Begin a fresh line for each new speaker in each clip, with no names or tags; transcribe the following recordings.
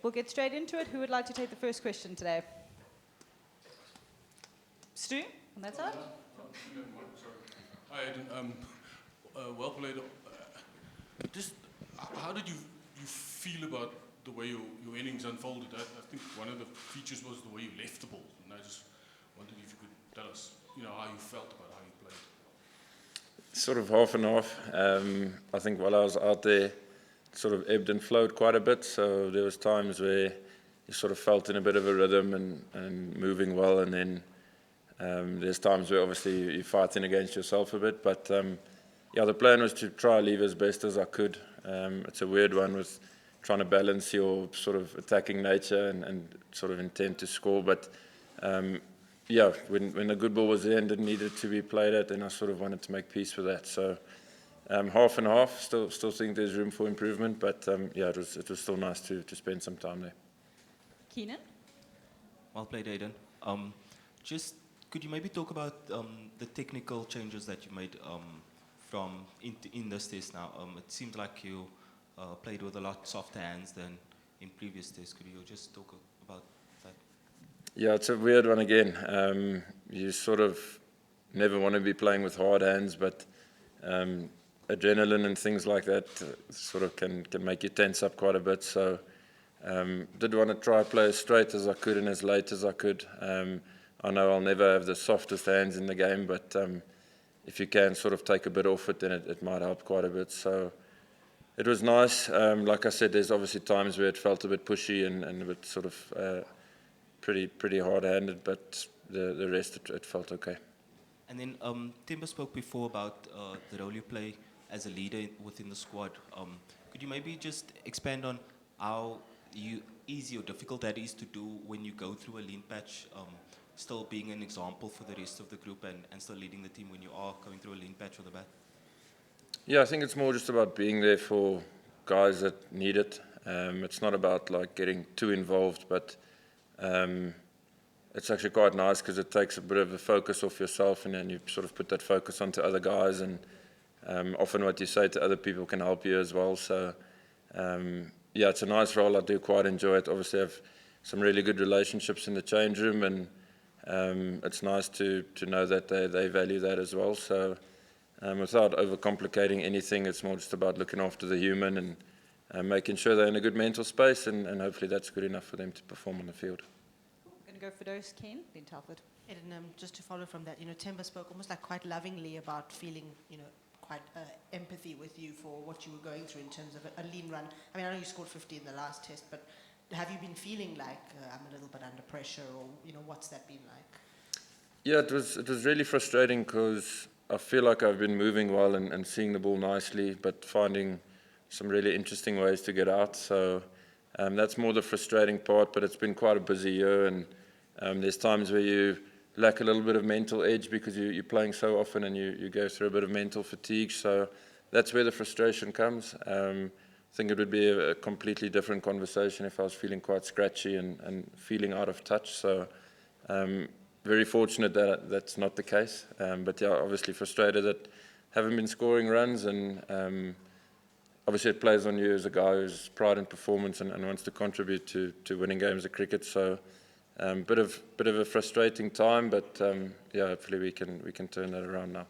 we'll get straight into it. Who would like to take the first question today? Stu, on that side?
Hi, Aiden. Well played. Just how did you feel about the way your innings unfolded? I think one of the features was the way you left the ball, and I just wondered if you could tell us, how you felt about how you played.
Sort of half and half. I think while I was out there, sort of ebbed and flowed quite a bit. So there was times where you sort of felt in a bit of a rhythm and moving well, and then there's times where obviously you're fighting against yourself a bit. But yeah, the plan was to try leave as best as I could. It's a weird one with trying to balance your sort of attacking nature and sort of intent to score. But yeah, when the good ball was there and didn't need it to be played at, then I sort of wanted to make peace with that. So half and half. Still think there's room for improvement. But yeah, it was still nice to spend some time there.
Keenan?
Well played, Aiden. Just could you maybe talk about the technical changes that you made in this test now? It seemed like you played with a lot softer hands than in previous tests. Could you just talk about that?
Yeah, it's a weird one again. You sort of never want to be playing with hard hands, but adrenaline and things like that sort of can make you tense up quite a bit. So did want to try play as straight as I could and as late as I could. I know I'll never have the softest hands in the game, but if you can sort of take a bit off it, then it might help quite a bit. So it was nice. Like I said, there's obviously times where it felt a bit pushy and a bit sort of pretty hard-handed, but the rest it felt okay.
And then Timber spoke before about the role you play as a leader within the squad. Could you maybe just expand on how easy or difficult that is to do when you go through a lean patch, still being an example for the rest of the group and still leading the team when you are going through a lean patch with the bat?
Yeah, I think it's more just about being there for guys that need it. It's not about like getting too involved, but it's actually quite nice because it takes a bit of the focus off yourself, and then you sort of put that focus onto other guys, and often what you say to other people can help you as well. So yeah, it's a nice role. I do quite enjoy it. Obviously, I have some really good relationships in the change room, and it's nice to know that they value that as well. So without overcomplicating anything, it's more just about looking after the human and making sure they're in a good mental space, and hopefully that's good enough for them to perform on the field.
We're going to go for those, Ken, then Telford.
Aiden, just to follow from that, Timber spoke almost like quite lovingly about feeling, quite empathy with you for what you were going through in terms of a lean run. I mean, I know you scored 50 in the last test, but have you been feeling like I'm a little bit under pressure, or what's that been like?
Yeah, it was really frustrating because I feel like I've been moving well and seeing the ball nicely, but finding some really interesting ways to get out. So that's more the frustrating part, but it's been quite a busy year, and there's times where you lack a little bit of mental edge because you're playing so often and you go through a bit of mental fatigue. So that's where the frustration comes. I think it would be a completely different conversation if I was feeling quite scratchy and feeling out of touch. So very fortunate that that's not the case. But yeah, obviously frustrated that haven't been scoring runs, and obviously it plays on you as a guy who's pride in performance and wants to contribute to winning games of cricket. So bit of a frustrating time, but yeah, hopefully we can turn that around now.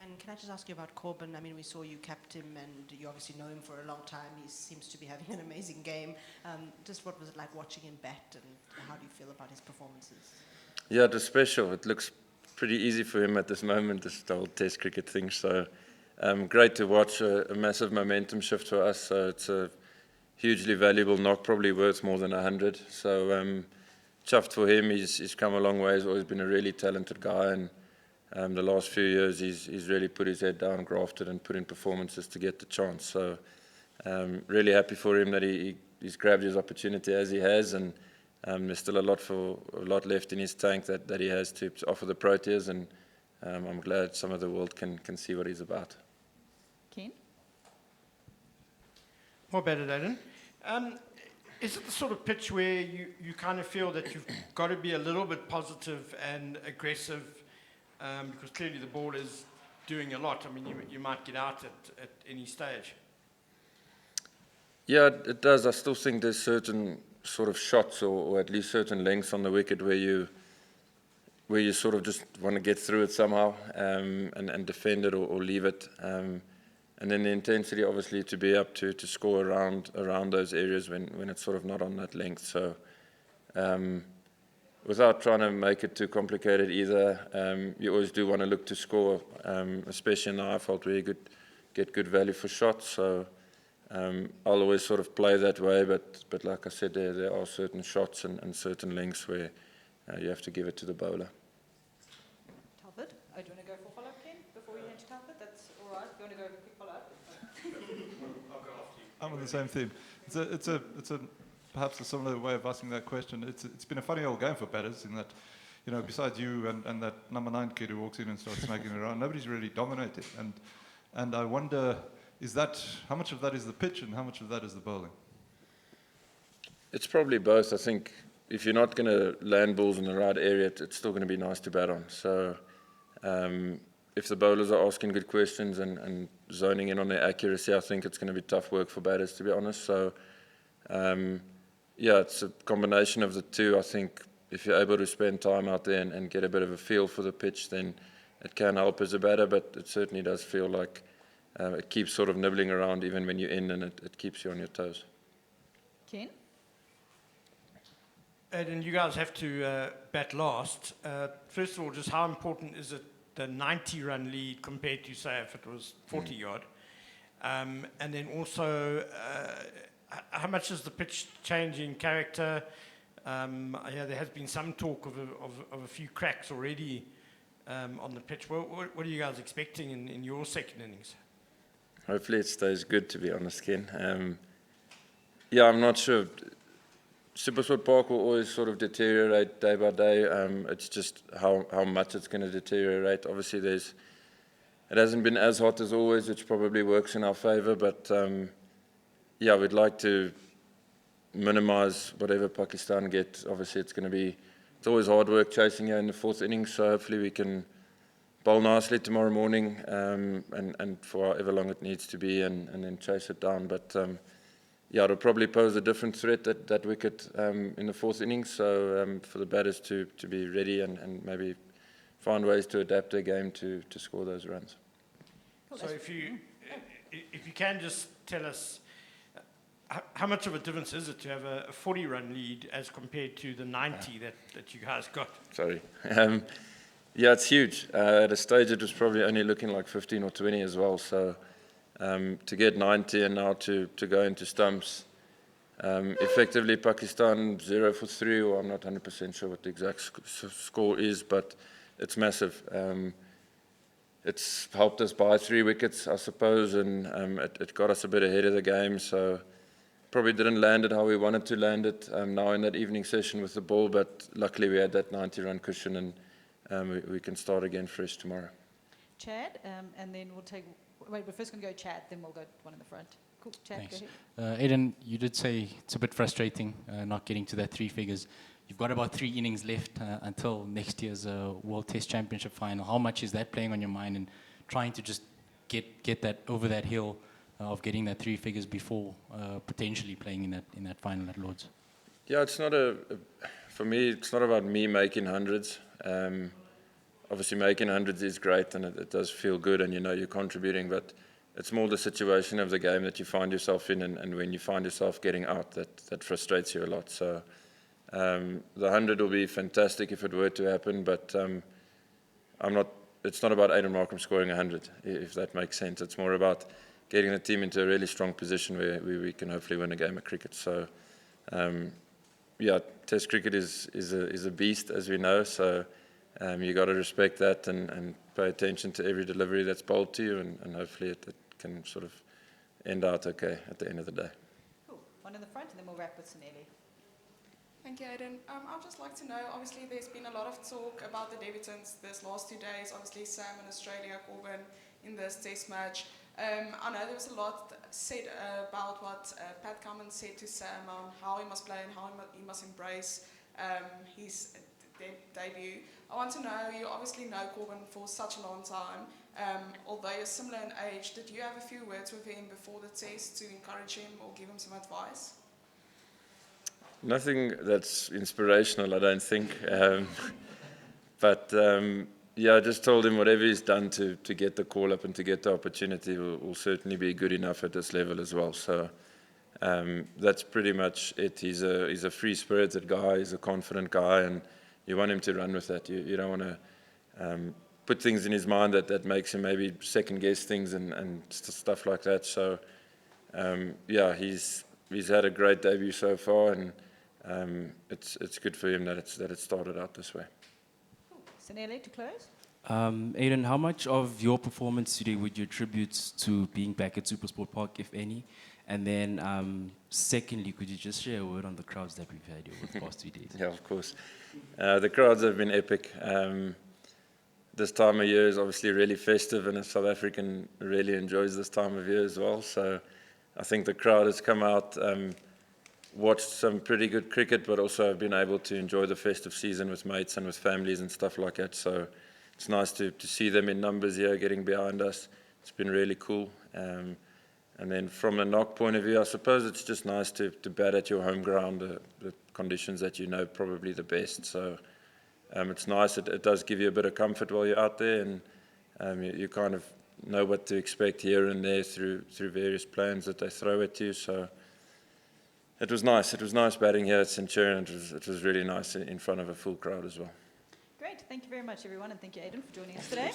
And can I just ask you about Corbin? I mean, we saw you capped him, and you obviously know him for a long time. He seems to be having an amazing game. Just what was it like watching him bat, and how do you feel about his performances?
Yeah, it was special. It looks pretty easy for him at this moment, this whole Test cricket thing. So great to watch, a massive momentum shift for us. So it's a hugely valuable knock, probably worth more than 100. So chuffed for him. He's come a long way. He's always been a really talented guy, and the last few years he's really put his head down, grafted, and put in performances to get the chance. So really happy for him that he's grabbed his opportunity as he has, and there's still a lot left in his tank that he has to offer the Proteas, and I'm glad some of the world can see what he's about.
Ken?
More better, Aiden. Is it the sort of pitch where you kind of feel that you've got to be a little bit positive and aggressive, because clearly the ball is doing a lot? I mean, you might get out at any stage.
Yeah, it does. I still think there's certain sort of shots or at least certain lengths on the wicket where you sort of just want to get through it somehow and defend it or leave it. And then the intensity, obviously, to be up to score around those areas when it's sort of not on that length. So without trying to make it too complicated either, you always do want to look to score, especially in the high fault where you could get good value for shots. So I'll always sort of play that way, but like I said, there are certain shots and certain lengths where you have to give it to the bowler.
Telford. Oh, do you want to go for follow-up, Ken, before you head to Telford? That's all right. Do you want to go quick follow-up?
I'm on the same theme. It's a perhaps a similar way of asking that question. It's been a funny old game for batters in that, besides you and that number 9 kid who walks in and starts smacking it around, nobody's really dominated. And I wonder, how much of that is the pitch and how much of that is the bowling?
It's probably both. I think if you're not going to land balls in the right area, it's still going to be nice to bat on. So if the bowlers are asking good questions and zoning in on their accuracy, I think it's going to be tough work for batters, to be honest. So, it's a combination of the two. I think if you're able to spend time out there and get a bit of a feel for the pitch, then it can help as a batter, but it certainly does feel like it keeps sort of nibbling around even when you're in, and it keeps you on your toes.
Ken?
Aiden, you guys have to bat last. First of all, just how important is it, the 90-run lead compared to, say, if it was 40-yard? And then also, how much is the pitch changing character? There has been some talk of a few cracks already on the pitch. What are you guys expecting in your second innings?
Hopefully it stays good, to be honest, Ken. I'm not sure. Supersport Park will always sort of deteriorate day by day. It's just how much it's going to deteriorate. Obviously, it hasn't been as hot as always, which probably works in our favour. But we'd like to minimise whatever Pakistan get. Obviously, it's always hard work chasing here in the fourth innings. So hopefully we can bowl nicely tomorrow morning and for however long it needs to be, and then chase it down. But it'll probably pose a different threat, that wicket in the fourth innings. So for the batters to be ready and maybe find ways to adapt their game to score those runs.
So if you can just tell us, how much of a difference is it to have a 40-run lead as compared to the 90 that you guys got?
Sorry. It's huge. At a stage it was probably only looking like 15 or 20 as well. So to get 90 and now to go into stumps, effectively Pakistan 0 for 3, or I'm not 100% sure what the exact score is, but it's massive. It's helped us by 3 wickets, I suppose, and it got us a bit ahead of the game. So probably didn't land it how we wanted to land it now in that evening session with the ball, but luckily we had that 90-run cushion, and we can start again fresh tomorrow.
Chad, and then we'll take... Wait, we're first going to go Chad, then we'll go one in the front. Cool, Chad,
Thanks.
go ahead.
Aiden, you did say it's a bit frustrating not getting to that 3 figures. You've got about 3 innings left until next year's World Test Championship final. How much is that playing on your mind and trying to just get that over that hill of getting that 3 figures before potentially playing in that final at Lord's?
It's not for me, it's not about me making hundreds. Obviously making hundreds is great and it does feel good and you're contributing, but it's more the situation of the game that you find yourself in, and when you find yourself getting out, that frustrates you a lot. So the 100 will be fantastic if it were to happen, but it's not about Aiden Markram scoring 100, if that makes sense. It's more about getting the team into a really strong position where we can hopefully win a game of cricket. So Test cricket is a beast, as we know, so you got to respect that and pay attention to every delivery that's bowled to you, and hopefully it can sort of end out okay at the end of the day.
Cool. One in the front, and then we'll wrap with Suneli.
Thank you, Aiden. I'd just like to know, obviously there's been a lot of talk about the debutants this last 2 days, obviously Sam in Australia, Corbin in this test match. I know there was a lot said about what Pat Cummins said to Sam on how he must play and how he must embrace his debut. I want to know, you obviously know Corbin for such a long time, although you're similar in age, did you have a few words with him before the test to encourage him or give him some advice?
Nothing that's inspirational, I don't think. But yeah, I just told him whatever he's done to get the call up and to get the opportunity will certainly be good enough at this level as well. So that's pretty much it. He's a free-spirited guy. He's a confident guy, and you want him to run with that. You don't want to put things in his mind that makes him maybe second-guess things and stuff like that. So yeah, he's had a great debut so far, and it's good for him that it started out this way.
Sanele, to close.
Aiden, how much of your performance today would you attribute to being back at SuperSport Park, if any? And then, secondly, could you just share a word on the crowds that we've had over the past 2 days?
Yeah, of course. The crowds have been epic. This time of year is obviously really festive, and a South African really enjoys this time of year as well. So I think the crowd has come out, watched some pretty good cricket, but also have been able to enjoy the festive season with mates and with families and stuff like that. So it's nice to see them in numbers here, getting behind us. It's been really cool. And then from a knock point of view, I suppose it's just nice to bat at your home ground, the conditions that you know probably the best. So it's nice. It does give you a bit of comfort while you're out there, and you kind of know what to expect here and there through various plans that they throw at you. So it was nice. It was nice batting here at Centurion. It was really nice in front of a full crowd as well.
Great. Thank you very much, everyone, and thank you, Aiden, for joining us today.